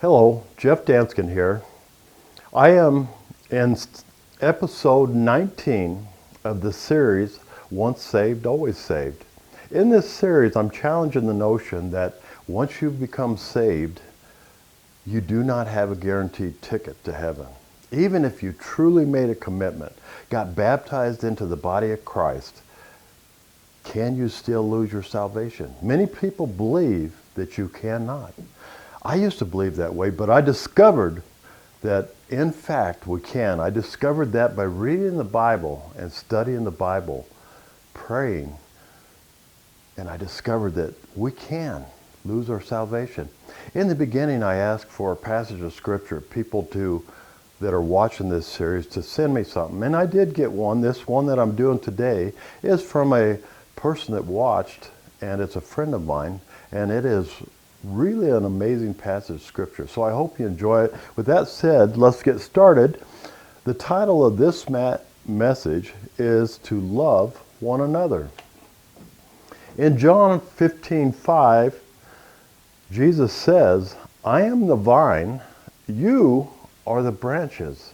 Hello, Jeff Danskin here. I am in episode 19 of the series, Once Saved, Always Saved. In this series, I'm challenging the notion that once you've become saved, you do not have a guaranteed ticket to heaven. Even if you truly made a commitment, got baptized into the body of Christ, can you still lose your salvation? Many people believe that you cannot. I used to believe that way, but I discovered that in fact we can. I discovered that by reading the Bible and studying the Bible, praying, and I discovered that we can lose our salvation. In the beginning, I asked for a passage of scripture, people that are watching this series to send me something, and I did get one. This one that I'm doing today is from a person that watched, and it's a friend of mine, and it is really an amazing passage of scripture. So I hope you enjoy it. With that said, let's get started. The title of this message is To Love One Another. In John 15:5, Jesus says, I am the vine, you are the branches.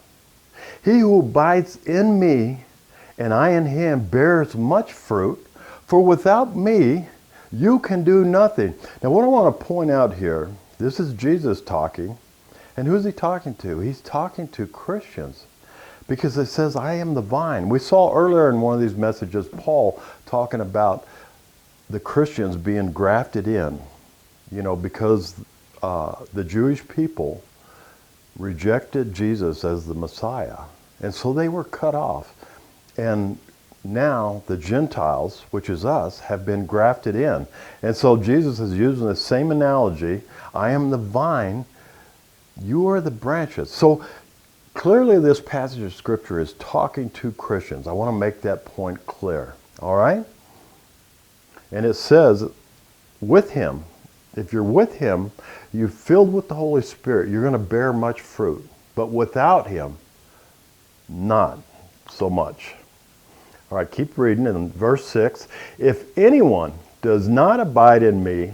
He who abides in me and I in him bears much fruit, for without me you can do nothing. Now what I want to point out here, this is Jesus talking, and who's he talking to? He's talking to Christians, because it says, I am the vine. We saw earlier in one of these messages, Paul talking about the Christians being grafted in, because the Jewish people rejected Jesus as the Messiah, and so they were cut off. And now the Gentiles, which is us, have been grafted in. And so Jesus is using the same analogy. I am the vine, you are the branches. So clearly this passage of scripture is talking to Christians. I want to make that point clear. All right? And it says, with him, if you're with him, you're filled with the Holy Spirit, you're going to bear much fruit. But without him, not so much. All right, keep reading in verse 6. If anyone does not abide in me,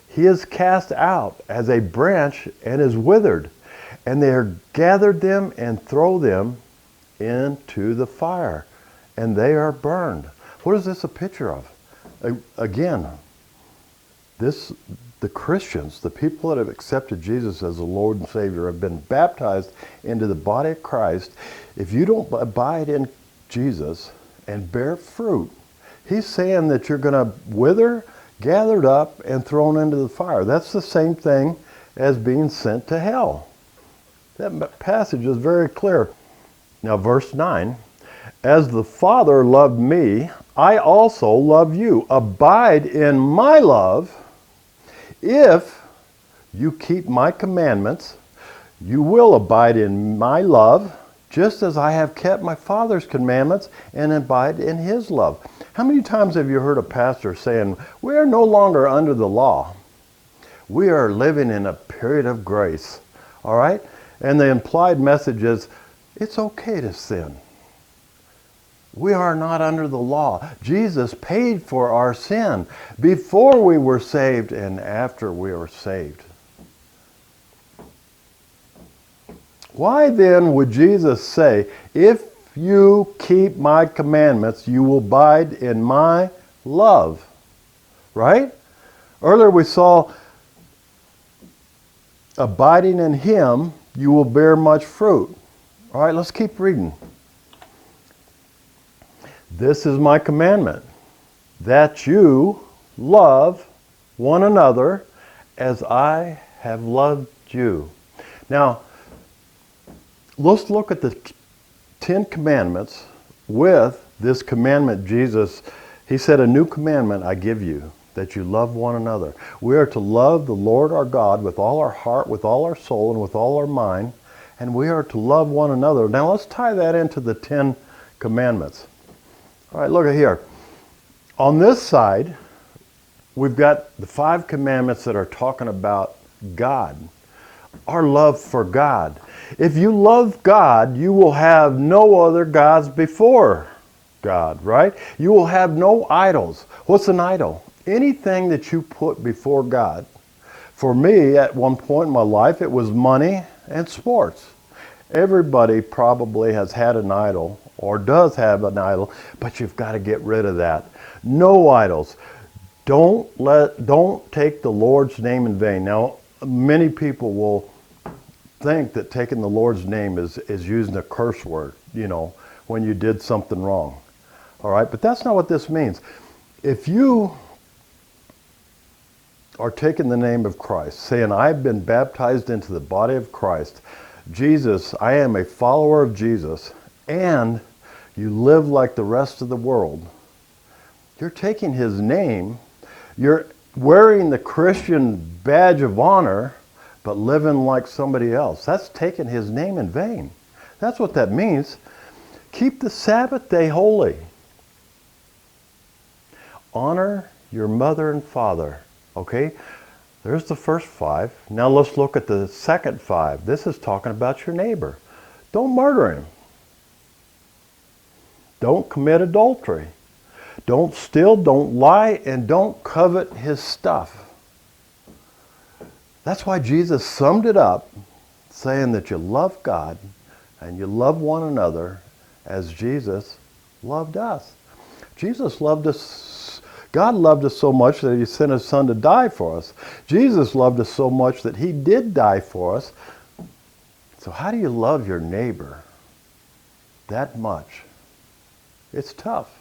he is cast out as a branch and is withered, and they are gathered them and throw them into the fire, and they are burned. What is this a picture of? Again, the Christians, the people that have accepted Jesus as the Lord and Savior, have been baptized into the body of Christ. If you don't abide in Jesus and bear fruit, he's saying that you're going to wither, gathered up, and thrown into the fire. That's the same thing as being sent to hell. That passage is very clear. Now verse 9, as the Father loved me, I also love you. Abide in my love. If you keep my commandments, you will abide in my love, just as I have kept my Father's commandments and abide in his love. How many times have you heard a pastor saying, we are no longer under the law. We are living in a period of grace. All right? And the implied message is, it's okay to sin. We are not under the law. Jesus paid for our sin before we were saved and after we were saved. Why then would Jesus say, if you keep my commandments, you will abide in my love? Right? Earlier we saw, abiding in him, you will bear much fruit. All right, let's keep reading. This is my commandment, that you love one another as I have loved you. Now, let's look at the 10 commandments with this commandment. Jesus, he said, a new commandment I give you, that you love one another. We are to love the Lord our God with all our heart, with all our soul, and with all our mind, and we are to love one another. Now let's tie that into the 10 commandments. All right, look at here. On this side, we've got the 5 commandments that are talking about God, our love for God. If you love God, you will have no other gods before God, right? You will have no idols. What's an idol? Anything that you put before God. For me, at one point in my life, it was money and sports. Everybody probably has had an idol or does have an idol, but you've got to get rid of that. No idols. Don't take the Lord's name in vain. Now, many people will think that taking the Lord's name is using a curse word, when you did something wrong. All right, but that's not what this means. If you are taking the name of Christ, saying, I've been baptized into the body of Christ, Jesus, I am a follower of Jesus, and you live like the rest of the world, you're taking his name, you're wearing the Christian badge of honor, but living like somebody else. That's taking his name in vain. That's what that means. Keep the Sabbath day holy. Honor your mother and father. Okay? There's the first 5. Now let's look at the second 5. This is talking about your neighbor. Don't murder him. Don't commit adultery. Don't steal, don't lie, and don't covet his stuff. That's why Jesus summed it up, saying that you love God and you love one another as Jesus loved us. Jesus loved us. God loved us so much that he sent his son to die for us. Jesus loved us so much that he did die for us. So how do you love your neighbor that much? It's tough.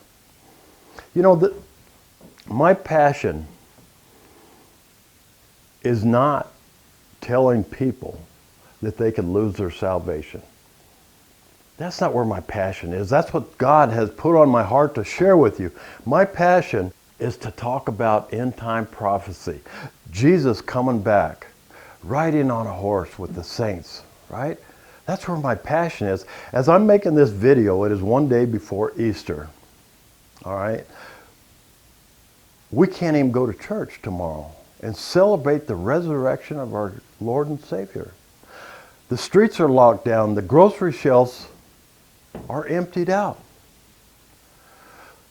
My passion is not telling people that they can lose their salvation. That's not where my passion is. That's what God has put on my heart to share with you. My passion is to talk about end-time prophecy. Jesus coming back, riding on a horse with the saints, right? That's where my passion is. As I'm making this video, it is one day before Easter, all right? We can't even go to church tomorrow and celebrate the resurrection of our Lord and Savior. The streets are locked down. The grocery shelves are emptied out.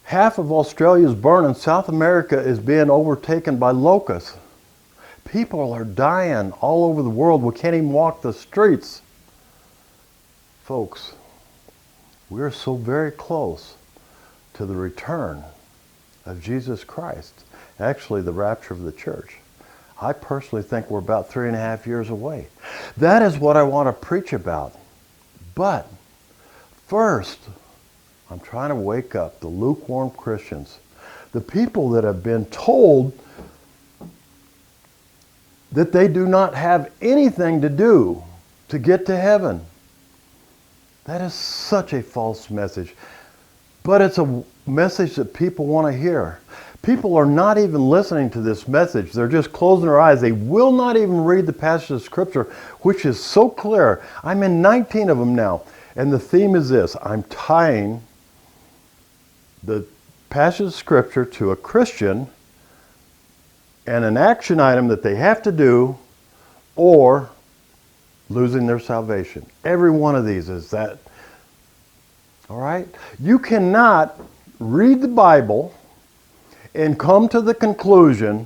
Half of Australia is burning. South America is being overtaken by locusts. People are dying all over the world. We can't even walk the streets. Folks, we're so very close to the return of Jesus Christ. Actually, the rapture of the church. I personally think we're about 3.5 years away. That is what I want to preach about. But first, I'm trying to wake up the lukewarm Christians, the people that have been told that they do not have anything to do to get to heaven. That is such a false message. But it's a message that people want to hear. People are not even listening to this message. They're just closing their eyes. They will not even read the passage of Scripture, which is so clear. I'm in 19 of them now. And the theme is this. I'm tying the passage of Scripture to a Christian and an action item that they have to do, or losing their salvation. Every one of these is that. All right? You cannot read the Bible and come to the conclusion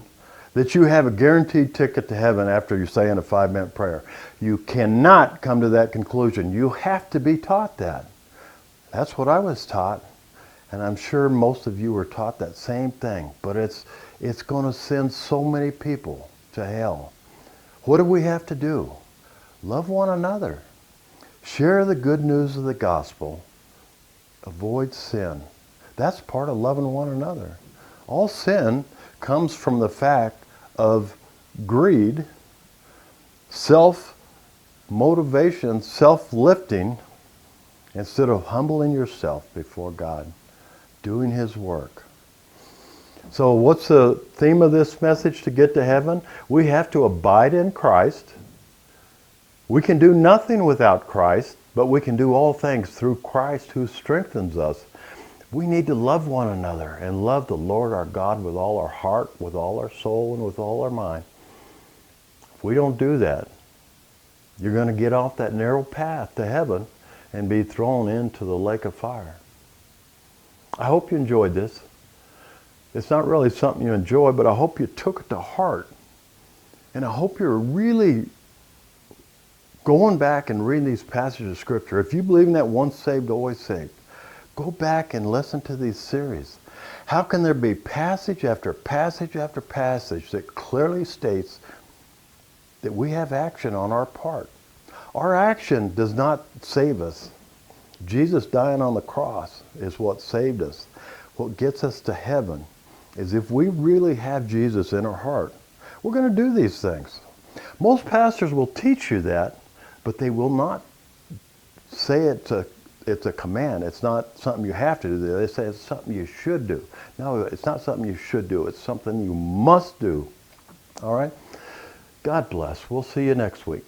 that you have a guaranteed ticket to heaven after you say in a 5-minute prayer. You cannot come to that conclusion. You have to be taught that. That's what I was taught. And I'm sure most of you were taught that same thing. But it's going to send so many people to hell. What do we have to do? Love one another. Share the good news of the gospel. Avoid sin. That's part of loving one another. All sin comes from the fact of greed, self-motivation, self-lifting, instead of humbling yourself before God, doing his work. So what's the theme of this message to get to heaven? We have to abide in Christ. We can do nothing without Christ, but we can do all things through Christ who strengthens us. We need to love one another and love the Lord our God with all our heart, with all our soul, and with all our mind. If we don't do that, you're going to get off that narrow path to heaven and be thrown into the lake of fire. I hope you enjoyed this. It's not really something you enjoy, but I hope you took it to heart And I hope you're really going back and reading these passages of Scripture. If you believe in that once saved, always saved, go back and listen to these series. How can there be passage after passage after passage that clearly states that we have action on our part? Our action does not save us. Jesus dying on the cross is what saved us. What gets us to heaven is if we really have Jesus in our heart, we're going to do these things. Most pastors will teach you that, but they will not say it's a command. It's not something you have to do. They say it's something you should do. No, it's not something you should do. It's something you must do. All right? God bless. We'll see you next week.